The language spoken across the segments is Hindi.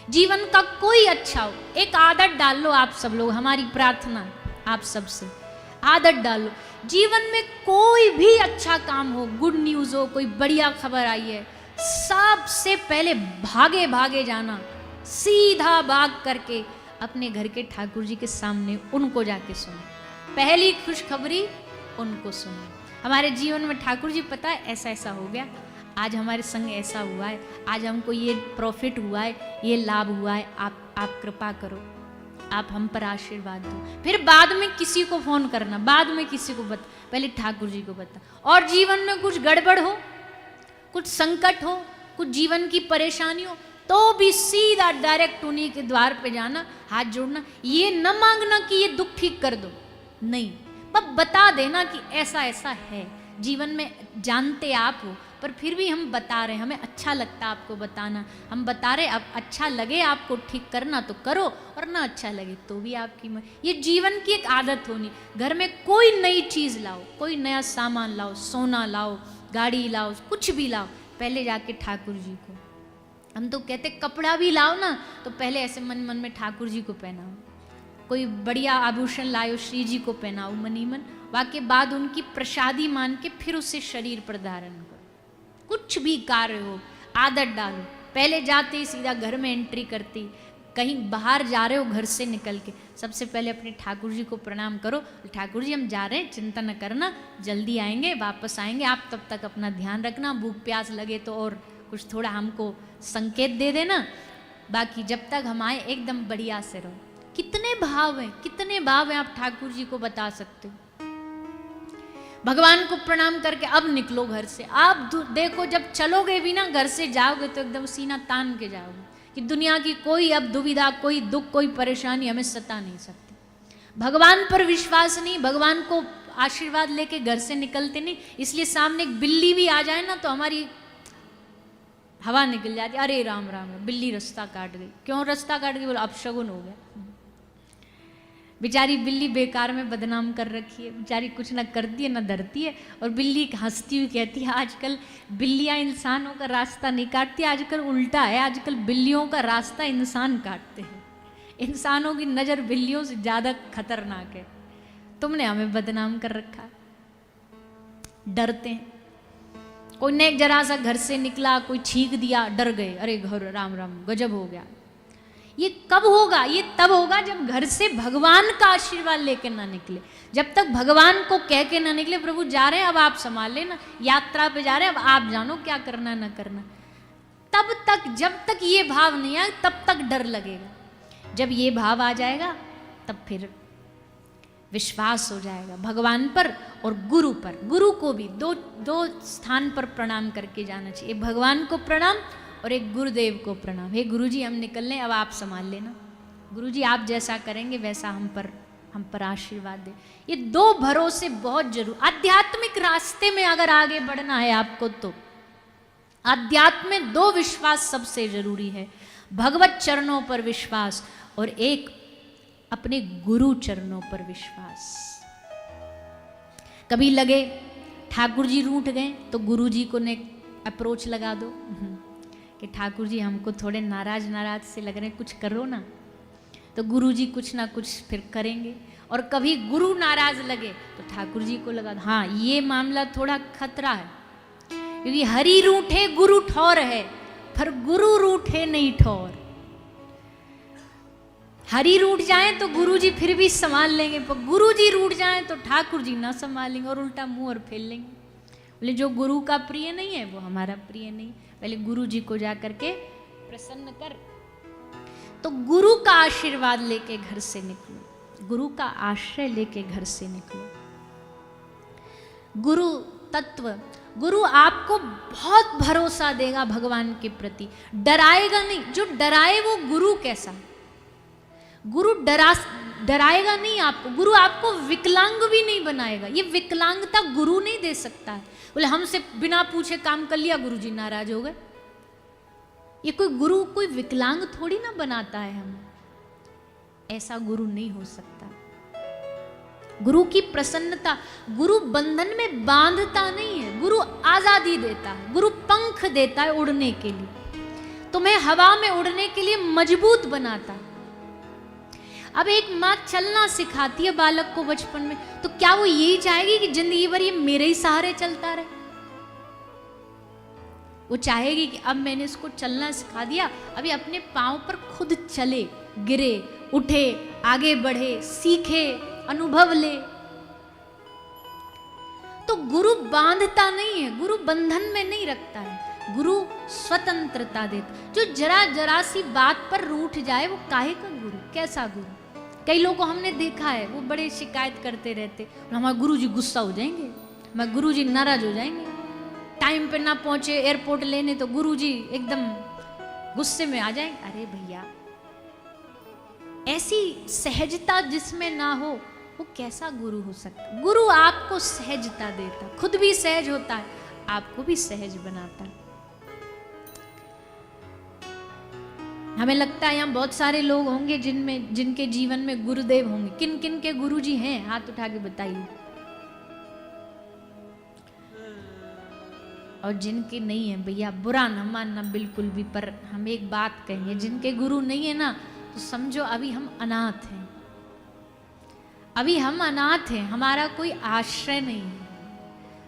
जीवन का कोई अच्छा हो, एक आदत डाल लो आप सब लोग, हमारी प्रार्थना आप सबसे, आदत डालो। जीवन में कोई भी अच्छा काम हो, गुड न्यूज़ हो, कोई बढ़िया खबर आई है, सबसे पहले भागे भागे जाना, सीधा भाग करके अपने घर के ठाकुर जी के सामने उनको जाके सुनो। पहली खुशखबरी उनको सुनो। हमारे जीवन में ठाकुर जी पता है ऐसा ऐसा हो गया, आज हमारे संग ऐसा हुआ है, आज हमको ये प्रॉफिट हुआ है, ये लाभ हुआ है, आप कृपा करो, आप हम पर आशीर्वाद दो। फिर बाद में किसी को फोन करना, बाद में किसी को बता, पहले ठाकुर जी को बता। और जीवन में कुछ गड़बड़ हो, कुछ संकट हो, कुछ जीवन की परेशानी हो, तो भी सीधा डायरेक्ट उन्हीं के द्वार पे जाना, हाथ जोड़ना, ये न मांगना कि ये दुख ठीक कर दो, नहीं, पर बता देना कि ऐसा ऐसा है। जीवन में जानते आप हो, पर फिर भी हम बता रहे, हमें अच्छा लगता आपको बताना, हम बता रहे, अब अच्छा लगे आपको ठीक करना तो करो, और ना अच्छा लगे तो भी आपकी ये जीवन की एक आदत होनी। घर में कोई नई चीज़ लाओ, कोई नया सामान लाओ, सोना लाओ, गाड़ी लाओ, कुछ भी लाओ, पहले जाके ठाकुर जी को, हम तो कहते कपड़ा भी लाओ ना, तो पहले ऐसे मन मन में ठाकुर जी को पहनाओ, कोई बढ़िया आभूषण लाओ, श्री जी को पहनाओ मनी मन, वाके बाद उनकी प्रसादी मान के फिर उसे शरीर पर धारण करो। कुछ भी कार्य हो, आदत डालो, पहले जाते ही सीधा घर में एंट्री करती, कहीं बाहर जा रहे हो घर से निकल के, सबसे पहले अपने ठाकुर जी को प्रणाम करो, ठाकुर जी हम जा रहे हैं, चिंता न करना, जल्दी आएंगे, वापस आएंगे, आप तब तक अपना ध्यान रखना, भूख प्यास लगे तो और कुछ थोड़ा हमको संकेत दे देना, बाकी जब तक हम आए एकदम बढ़िया से रहो। कितने भाव हैं, कितने भाव हैं आप ठाकुर जी को बता सकते हो। भगवान को प्रणाम करके अब निकलो घर से। आप देखो जब चलोगे भी ना, घर से जाओगे तो एकदम सीना तान के जाओगे कि दुनिया की कोई अब दुविधा, कोई दुख, कोई परेशानी हमें सता नहीं सकती। भगवान पर विश्वास नहीं, भगवान को आशीर्वाद लेके घर से निकलते नहीं, इसलिए सामने एक बिल्ली भी आ जाए ना तो हमारी हवा निकल जाती, अरे राम राम राम, बिल्ली रास्ता काट गई। क्यों रास्ता काट गई? बोलो अपशगुन हो गया। बेचारी बिल्ली बेकार में बदनाम कर रखी है, बेचारी कुछ ना करती है ना डरती है, और बिल्ली हंसती हुई कहती है आजकल बिल्लियां इंसानों का रास्ता नहीं काटती, आजकल उल्टा है, आजकल बिल्लियों का रास्ता इंसान काटते हैं, इंसानों की नज़र बिल्लियों से ज़्यादा खतरनाक है, तुमने हमें बदनाम कर रखा। डरते हैं, कोई ने जरा सा घर से निकला, कोई छींक दिया, डर गए, अरे घर राम राम गजब हो गया। ये कब होगा? ये तब होगा जब घर से भगवान का आशीर्वाद लेके ना निकले, जब तक भगवान को कह के ना निकले प्रभु जा रहे हैं अब आप संभाल लेना, यात्रा पे जा रहे हैं अब आप जानो क्या करना ना करना, तब तक, जब तक ये भाव नहीं आए तब तक डर लगेगा। जब ये भाव आ जाएगा तब फिर विश्वास हो जाएगा भगवान पर और गुरु पर। गुरु को भी दो स्थान पर प्रणाम करके जाना चाहिए, भगवान को प्रणाम और एक गुरुदेव को प्रणाम। हे गुरुजी हम निकल लें, अब आप संभाल लेना, गुरुजी आप जैसा करेंगे वैसा हम पर आशीर्वाद दे। ये दो भरोसे बहुत जरूर, आध्यात्मिक रास्ते में अगर आगे बढ़ना है आपको तो आध्यात्म में दो विश्वास सबसे जरूरी है, भगवत चरणों पर विश्वास और एक अपने गुरु चरणों पर विश्वास। कभी लगे ठाकुर जी रूठ गए तो गुरु जी को ने अप्रोच लगा दो कि ठाकुर जी हमको थोड़े नाराज से लग रहे हैं, कुछ करो ना, तो गुरु जी कुछ ना कुछ फिर करेंगे। और कभी गुरु नाराज लगे तो ठाकुर जी को लगा हाँ ये मामला थोड़ा खतरा है, क्योंकि हरि रूठे गुरु ठौर है, पर गुरु रूठे नहीं ठौर। हरि रूठ जाए तो गुरु जी फिर भी संभाल लेंगे, पर गुरु जी रूठ जाए तो ठाकुर जी ना संभालेंगे और उल्टा मुंह और फेल लेंगे। बोले जो गुरु का प्रिय नहीं है वो हमारा प्रिय नहीं। पहले गुरु जी को जा करके प्रसन्न कर, तो गुरु का आशीर्वाद लेके घर से निकलो, गुरु का आश्रय लेके घर से निकलो। गुरु तत्व, गुरु आपको बहुत भरोसा देगा भगवान के प्रति, डराएगा नहीं। जो डराए वो गुरु कैसा? गुरु डराएगा नहीं आपको, गुरु आपको विकलांग भी नहीं बनाएगा। ये विकलांगता गुरु नहीं दे सकता है। बोले हमसे बिना पूछे काम कर लिया, गुरु जी नाराज हो गए। ये कोई गुरु कोई विकलांग थोड़ी ना बनाता है हम, ऐसा गुरु नहीं हो सकता। गुरु की प्रसन्नता, गुरु बंधन में बांधता नहीं है, गुरु आजादी देता है, गुरु पंख देता है उड़ने के लिए। तुम्हें हवा में उड़ने के लिए मजबूत बनाता। अब एक माँ चलना सिखाती है बालक को बचपन में, तो क्या वो यही चाहेगी कि जिंदगी भर ये मेरे ही सहारे चलता रहे? वो चाहेगी कि अब मैंने इसको चलना सिखा दिया, अभी अपने पांव पर खुद चले, गिरे, उठे, आगे बढ़े, सीखे, अनुभव ले। तो गुरु बांधता नहीं है, गुरु बंधन में नहीं रखता है, गुरु स्वतंत्रता देता। जो जरा जरा सी बात पर रूठ जाए वो काहे का गुरु, कैसा गुरु? कई लोगों को हमने देखा है, वो बड़े शिकायत करते रहते, हमारे गुरुजी गुस्सा हो जाएंगे, हमारे गुरुजी नाराज हो जाएंगे, टाइम पे ना पहुंचे एयरपोर्ट लेने तो गुरुजी एकदम गुस्से में आ जाएंगे। अरे भैया, ऐसी सहजता जिसमें ना हो वो कैसा गुरु हो सकता? गुरु आपको सहजता देता, खुद भी सहज होता है, आपको भी सहज बनाता है। हमें लगता है यहाँ बहुत सारे लोग होंगे जिनके जीवन में गुरुदेव होंगे। किन किन के गुरुजी हैं, हाथ उठा के बताइए। और जिनके नहीं है भैया, बुरा न मानना बिल्कुल भी, पर हम एक बात कहेंगे, जिनके गुरु नहीं है ना, तो समझो अभी हम अनाथ हैं, अभी हम अनाथ हैं, हमारा कोई आश्रय नहीं है।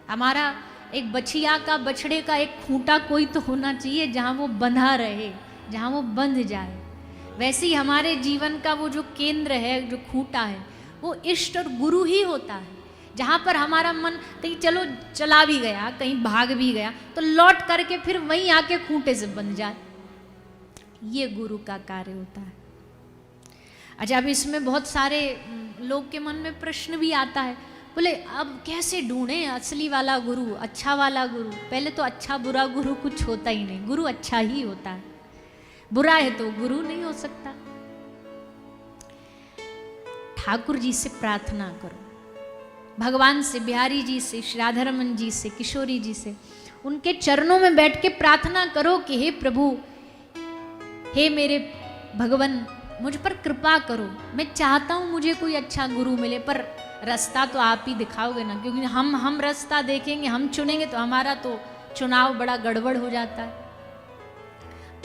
हमारा एक बछिया का, बछड़े का एक खूंटा कोई तो होना चाहिए जहाँ वो बंधा रहे, जहाँ वो बंध जाए। वैसे ही हमारे जीवन का वो जो केंद्र है, जो खूंटा है, वो इष्ट और गुरु ही होता है, जहाँ पर हमारा मन कहीं चलो चला भी गया, कहीं भाग भी गया, तो लौट करके फिर वहीं आके खूंटे से बंध जाए। ये गुरु का कार्य होता है। अच्छा, अब इसमें बहुत सारे लोग के मन में प्रश्न भी आता है, बोले अब कैसे ढूंढें असली वाला गुरु, अच्छा वाला गुरु? पहले तो अच्छा बुरा गुरु कुछ होता ही नहीं, गुरु अच्छा ही होता है, बुरा है तो गुरु नहीं हो सकता। ठाकुर जी से प्रार्थना करो, भगवान से, बिहारी जी से, श्री राधारमन जी से, किशोरी जी से, उनके चरणों में बैठ के प्रार्थना करो कि हे प्रभु, हे मेरे भगवान, मुझ पर कृपा करो। मैं चाहता हूँ मुझे कोई अच्छा गुरु मिले, पर रास्ता तो आप ही दिखाओगे ना, क्योंकि हम रास्ता देखेंगे, हम चुनेंगे तो हमारा तो चुनाव बड़ा गड़बड़ हो जाता है।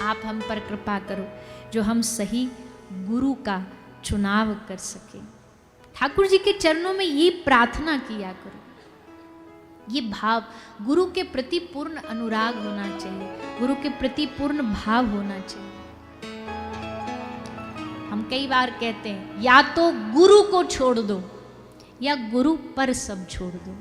आप हम पर कृपा करो जो हम सही गुरु का चुनाव कर सके। ठाकुर जी के चरणों में ये प्रार्थना किया करो, ये भाव, गुरु के प्रति पूर्ण अनुराग होना चाहिए, गुरु के प्रति पूर्ण भाव होना चाहिए। हम कई बार कहते हैं या तो गुरु को छोड़ दो या गुरु पर सब छोड़ दो।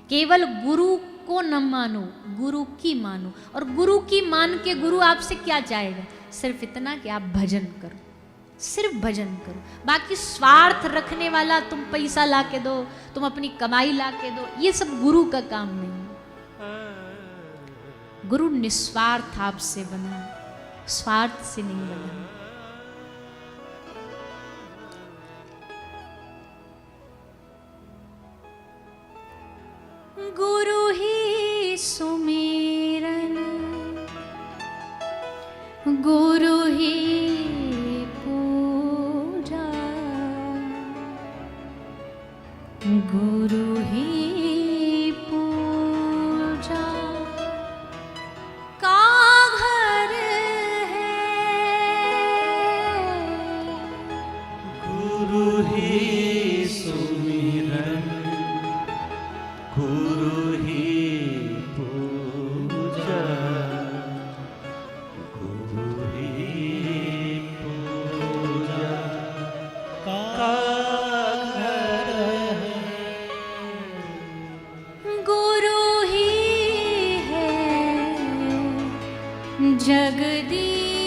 केवल गुरु को न मानो, गुरु की मानो। और गुरु की मान के गुरु आपसे क्या चाहेगा? सिर्फ इतना कि आप भजन करो, सिर्फ भजन करो। बाकी स्वार्थ रखने वाला, तुम पैसा ला के दो, तुम अपनी कमाई ला के दो, ये सब गुरु का काम नहीं है। गुरु निस्वार्थ आपसे बना, स्वार्थ से नहीं बना। गुरु ही सुमिरन, गुरु ही पूजा, गुरु ही पूजा का घर है। गुरु ही सुमिरन, गुरु ही पूजा, गुरु ही पूजा का घर है। गुरु ही है जगदीश्वर,